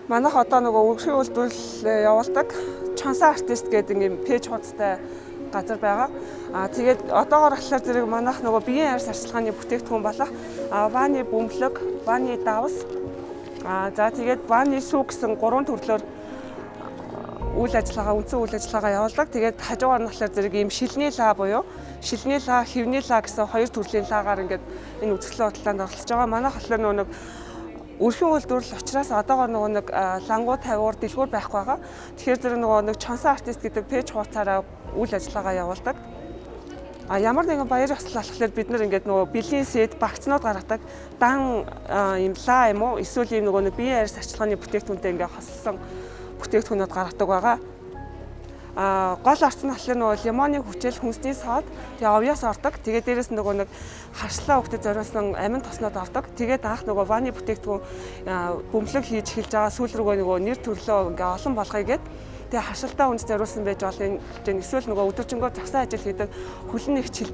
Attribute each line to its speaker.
Speaker 1: Манайх одоо нөгөө өргөшийн үйлдвэрлэл явуулдаг Чонсон артист гэдэг ийм пэйж хуудастай газар байгаа. Тэгээд одоогоор болохоор зэрэг манайх нөгөө биеийн арьс арчилгааны бүтээгдэхүүн болох ваны бөмбөлөг, ваны давс, за тэгээд ваны сүү гэсэн 3 төрлөөр үндсэн үйл ажиллагаа явуулдаг. Тэгээд хажуугаар нь болохоор зэрэг ийм шилний лаа буюу шилний лаа, хэвний лаа гэсэн 2 төрлийн лаагаар ингээд энэ үзэсгэлэн бодлоонд оролцож байгаа. Манайх болохоор нөгөө өрхийн үйлдвэрлэл учраас одоогоор нөгөө нэг лангуу тавиур дэлгүүр байхгүй байгаа. Тэгэхээр зэрэг нөгөө Чонсон артист гэдэг пэйж хуудасаараа үйл ажиллагаа явуулдаг. Ямар нэгэн баяр ёслол болохоор бид нар ингээд нөгөө бэлгийн сэд багцнууд гаргадаг дан юм лаа юм уу эсвэл ийм нөгөө биеийн арьс арчилгааны бүтээгдэхүүнтэй ингээд хослсон бүтээгдэхүүнүүд гаргадаг байгаа. Гол орц нь болохоор нөгөө лимоны хүчил, хүнсний сод, тэгээ овёс ордог. Тэгээ дээрэс нь нөгөө харшлаа хөвгөд зориулсан амин тоснууд ордог. Тэгээд анх нөгөө ваны бүтээгдэхүүн бөмбөлөг хийж эхэлж байгаа сүүл рүүгээ нөгөө нэр төрлөө ингээ олон болгоё гэд. Тэгээ харшилтаа үндэс зориулсан байж болно. Эсвэл нөгөө өдөржингөө зогсон ажил хийдэг хөлн нэгч